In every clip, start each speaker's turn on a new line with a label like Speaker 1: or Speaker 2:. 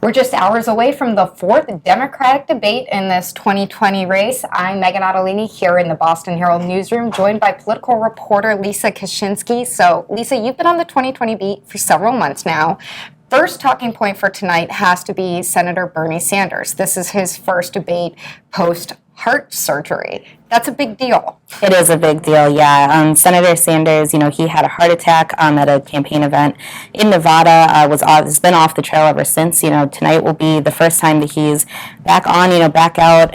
Speaker 1: We're just hours away from the fourth Democratic debate in this 2020 race. I'm Meghan Ottolini here in the Boston Herald newsroom, joined by political reporter Lisa Kashinsky. So, Lisa, you've been on the 2020 beat for several months now. First talking point for tonight has to be Senator Bernie Sanders. This is his first debate post-heart surgery. That's a big deal.
Speaker 2: It is a big deal, yeah. Senator Sanders, he had a heart attack at a campaign event in Nevada, has been off the trail ever since. Tonight will be the first time that he's back on, back out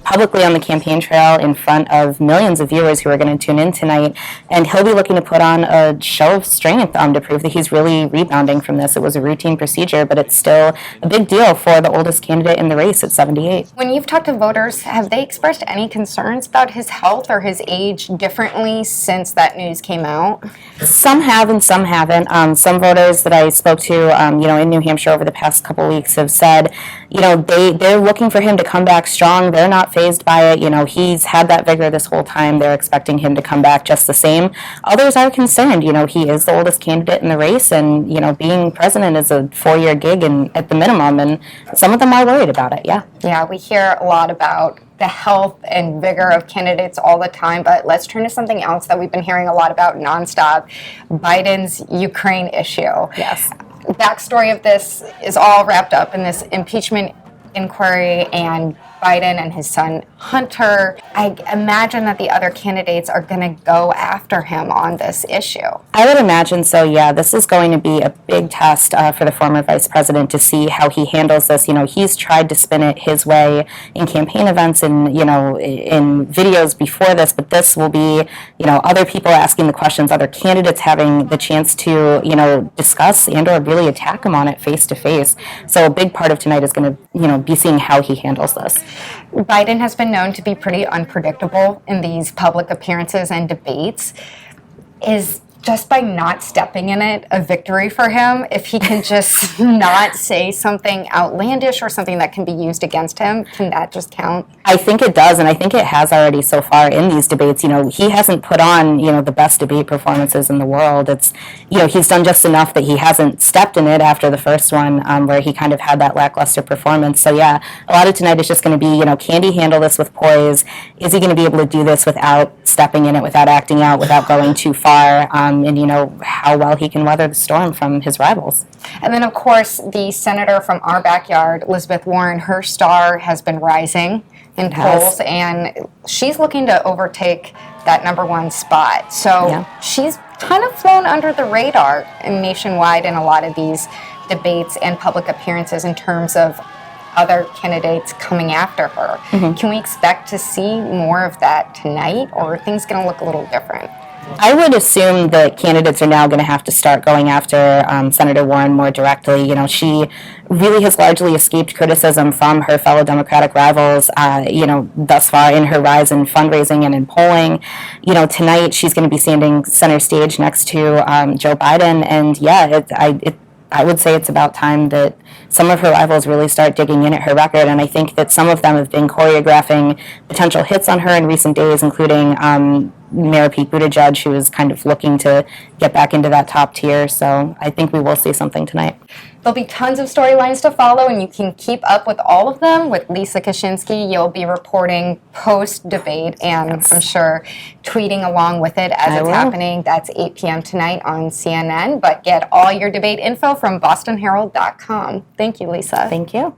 Speaker 2: publicly on the campaign trail in front of millions of viewers who are going to tune in tonight. And he'll be looking to put on a show of strength to prove that he's really rebounding from this. It was a routine procedure, but it's still a big deal for the oldest candidate in the race at 78.
Speaker 1: When you've talked to voters, have they expressed any concerns about his health or his age differently since that news came out?
Speaker 2: Some have and some haven't. Some voters that I spoke to, in New Hampshire over the past couple weeks have said, they're looking for him to come back strong. They're not fazed by it. He's had that vigor this whole time. They're expecting him to come back just the same. Others are concerned. He is the oldest candidate in the race, and, being president is a 4-year gig and at the minimum, and some of them are worried about it, yeah.
Speaker 1: Yeah, we hear a lot about the health and vigor of candidates all the time, but let's turn to something else that we've been hearing a lot about nonstop, Biden's Ukraine issue.
Speaker 2: Yes.
Speaker 1: Backstory of this is all wrapped up in this impeachment inquiry and Biden and his son Hunter. I imagine that the other candidates are going to go after him on this issue.
Speaker 2: I would imagine so, yeah. This is going to be a big test for the former vice president to see how he handles this. He's tried to spin it his way in campaign events and, in videos before this, but this will be, other people asking the questions, other candidates having the chance to, discuss and or really attack him on it face to face. So a big part of tonight is going to, be seeing how he handles this.
Speaker 1: Biden has been known to be pretty unpredictable in these public appearances and debates. Is just by not stepping in it a victory for him? If he can just not say something outlandish or something that can be used against him, can that just count?
Speaker 2: I think it does, and I think it has already so far in these debates. He hasn't put on, the best debate performances in the world. It's, he's done just enough that he hasn't stepped in it after the first one, where he kind of had that lackluster performance. So yeah, a lot of tonight is just going to be, can he handle this with poise? Is he going to be able to do this without stepping in it, without acting out, without going too far? And how well he can weather the storm from his rivals.
Speaker 1: And then, of course, the senator from our backyard, Elizabeth Warren, her star has been rising in polls, and she's looking to overtake that #1 spot. So she's kind of flown under the radar nationwide in a lot of these debates and public appearances in terms of other candidates coming after her. Can we expect to see more of that tonight, or are things going to look a little different?
Speaker 2: I would assume that candidates are now going to have to start going after Senator Warren more directly. She really has largely escaped criticism from her fellow Democratic rivals, thus far in her rise in fundraising and in polling. Tonight she's going to be standing center stage next to Joe Biden, and I would say it's about time that some of her rivals really start digging in at her record, and I think that some of them have been choreographing potential hits on her in recent days, including Mayor Pete Buttigieg, who is kind of looking to get back into that top tier. So I think we will see something tonight.
Speaker 1: There'll be tons of storylines to follow, and you can keep up with all of them with Lisa Kashinsky. You'll be reporting post-debate, and I'm sure tweeting along with it as it's happening. That's 8 p.m. tonight on CNN. But get all your debate info from bostonherald.com. Thank you, Lisa.
Speaker 2: Thank you.